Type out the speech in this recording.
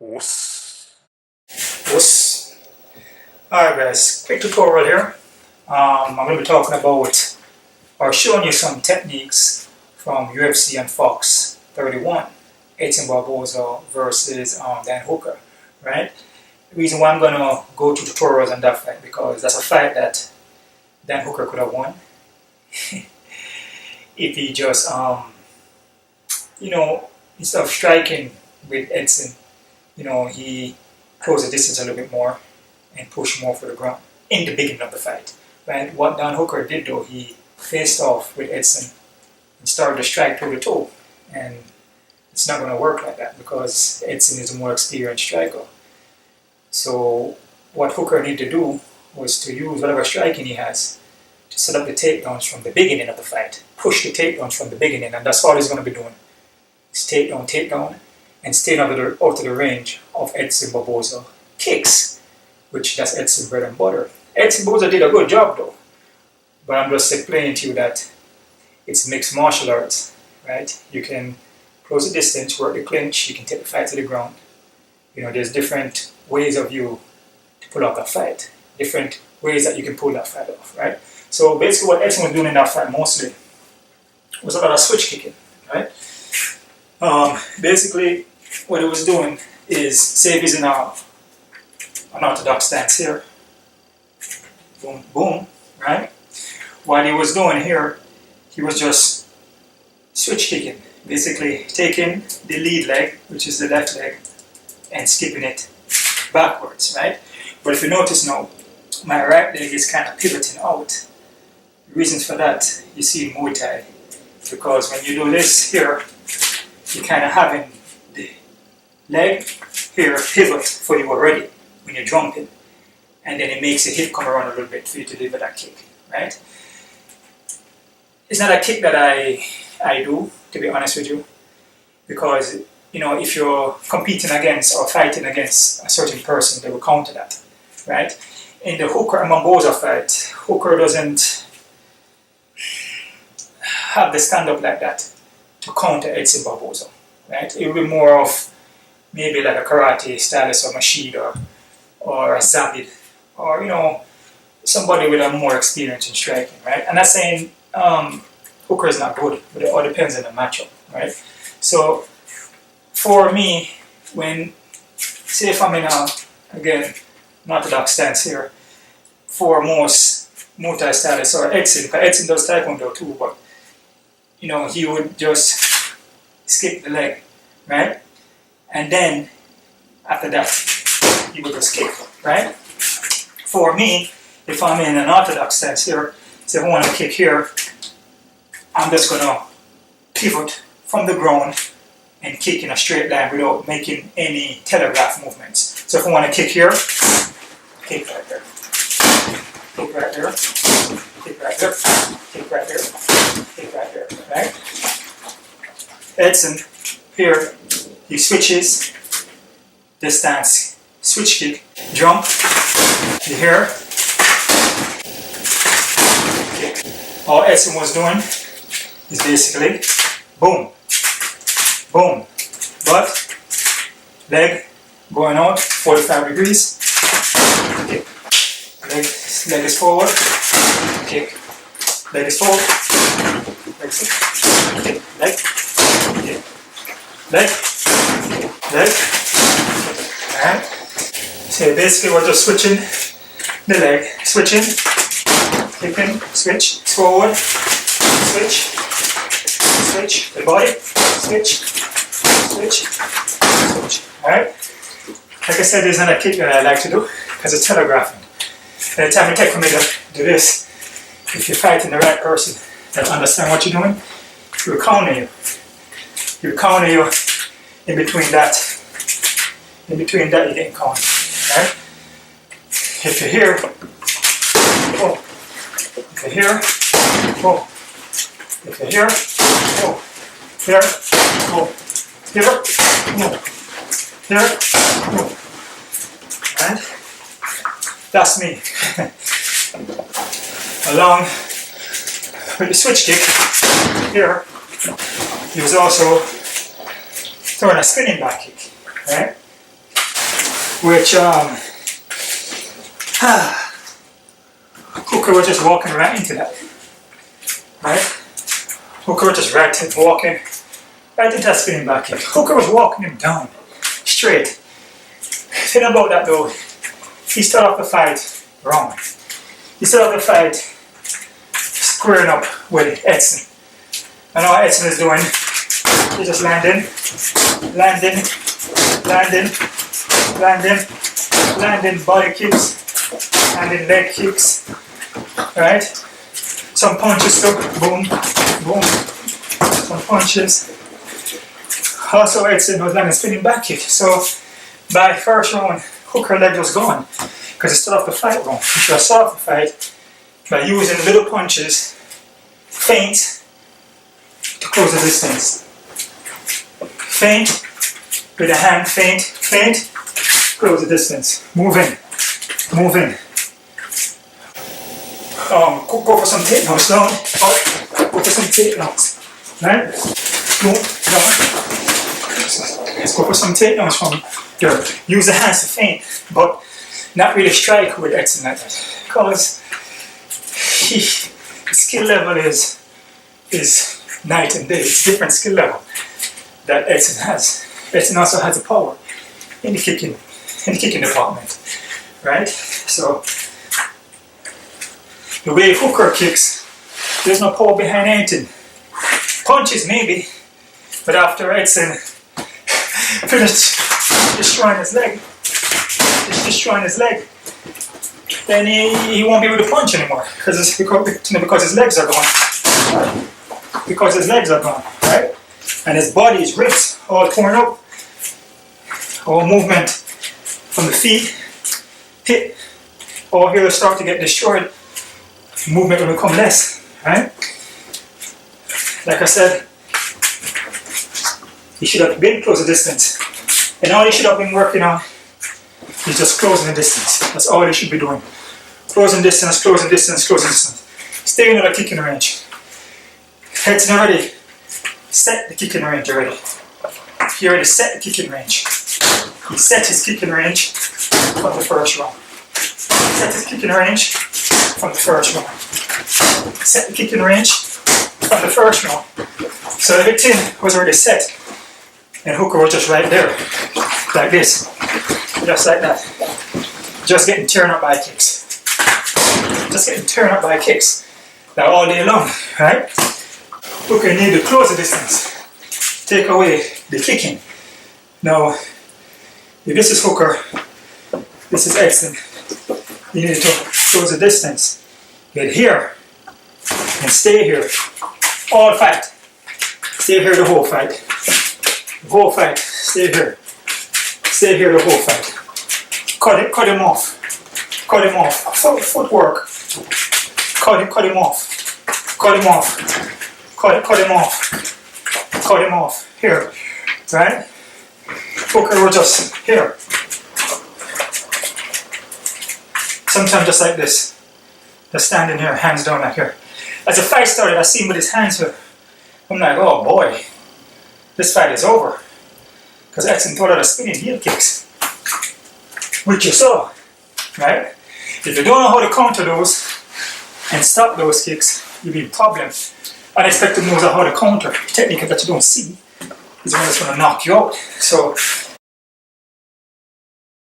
Whoosh. Whoosh. Alright guys, quick tutorial here. I'm going to be talking about or showing you some techniques from UFC and Fox 31, Edson Barboza versus Dan Hooker, right? The reason why I'm going to go through tutorials on that fight because that's a fight that Dan Hooker could have won if he just, instead of striking with Edson, he closed the distance a little bit more and pushed more for the ground in the beginning of the fight. Right? What Dan Hooker did though, he faced off with Edson and started to strike toe to toe. And it's not going to work like that because Edson is a more experienced striker. So what Hooker needed to do was to use whatever striking he has to set up the takedowns from the beginning of the fight. Push the takedowns from the beginning, and that's all he's going to be doing. It's takedown, and staying out of the range of Edson Barboza kicks, which that's Edson bread and butter. Edson Barboza did a good job though, but I'm just explaining to you that it's mixed martial arts, right? You can close the distance, work the clinch, you can take the fight to the ground. There's different ways of you to pull off that fight, different ways that you can pull that fight off, right? So basically what Edson was doing in that fight mostly was a lot of switch kicking, right? Basically what he was doing is, say if he's in an orthodox stance here, boom, boom, right? What he was doing here, he was just switch kicking, basically taking the lead leg, which is the left leg, and skipping it backwards, right? But if you notice now, my right leg is kind of pivoting out. The reasons for that, you see in Muay Thai, because when you do this here, you're kind of having the leg here pivot for you already when you're jumping, and then it makes the hip come around a little bit for you to deliver that kick, right? It's not a kick that I do, to be honest with you, because if you're competing against or fighting against a certain person, they will counter that, right? In the Hooker and Barboza fight, Hooker doesn't have the stand-up like that to counter Edson Barboza, right? It will be more of maybe like a karate stylist or Machida or a Zabit or somebody with a more experience in striking, right? I'm not saying Hooker is not good, but it all depends on the matchup, right? So for me, say if I'm in an orthodox stance here, for most Muay Thai stylists or Edson, because Edson does Taekwondo too, but he would just skip the leg, right? And then after that, he would just kick, right? For me, if I'm in an orthodox stance here, say if I want to kick here, I'm just gonna pivot from the ground and kick in a straight line without making any telegraph movements. So if I want to kick here, kick right there, kick right there, kick right there, kick right there, kick right there, right? Edson here, he switches the stance, switch kick, jump, you hear, kick. All Edson was doing is basically boom, boom, but leg going out 45 degrees, kick, leg is forward, kick, leg is forward, kick, leg, kick, leg, leg, and so basically we're just switching the leg, switching, kicking, switch, forward, switch, switch, the body, switch, switch, switch, alright? Like I said, there's another kick that I like to do because it's telegraphing. By the time it takes for me to do this, if you're fighting the right person that understands what you're doing, he'll counter you. He'll counter you in between that. In between that, you're getting countered, right? If you're here, oh. If you're here, oh. If you're here, oh. Here, oh. Here, oh. Here, oh. And that's me. Along with the switch kick here, he was also throwing a spinning back kick, right? which Hooker was just walking right into that, right? Hooker was just walking right into that spinning back kick. Hooker was walking him down, straight. Think about that though. He started off the fight wrong. He started off the fight squaring up with Edson. And what Edson is doing, he's just landing, body kicks, landing leg kicks, right? Some punches too, boom, boom, some punches. Also Edson was landing spinning back kick. So by first round, Hooker leg was gone because he started off the fight wrong. He should have started off the fight by using little punches, feint, to close the distance. Feint with a hand, feint, close the distance. Move in. Go for some takedowns down, up, go for some takedowns, right? Boom, down. Let's go for some takedowns from there. Use the hands to feint, but not really strike with Edson like that, because his skill level is night and day. It's different skill level that Edson has. Edson also has the power in the kicking department, right? So the way Hooker kicks, there's no power behind anything. Punches maybe, but after Edson finished destroying his leg, then he won't be able to punch anymore because his legs are gone. Because his legs are gone, right? And his body, his ribs, all torn up. All movement from the feet, hip, all here will start to get destroyed. Movement will become less, right? Like I said, he should have been close the distance. And all he should have been working on is just closing the distance. That's all he should be doing. Closing distance. Stay in the kicking range. Edson already set the kicking range already. He already set the kicking range. He set his kicking range from the first round. Set the kicking range from the first round. So everything was already set. And Hooker was just right there. Like this. Just like that. Just getting turned up by kicks. Like all day long, right? Hooker need to close the distance. Take away the kicking. Now, if this is Hooker, this is Edson, you need to close the distance. Get here and stay here. All fight. Stay here the whole fight. Stay here. Stay here the whole fight. Cut him off. Footwork. Cut him off. Here. Right? Hooker was just here. Sometimes just like this. Just standing here, hands down like here. As the fight started, I seen with his hands here. I'm like, oh boy, this fight is over. Because Edson threw out of spinning heel kicks. Which you saw, right? If you don't know how to counter those and stop those kicks, you'll be in problem. Unexpected moves are how to counter. Technique that you don't see is one that's going to knock you out. So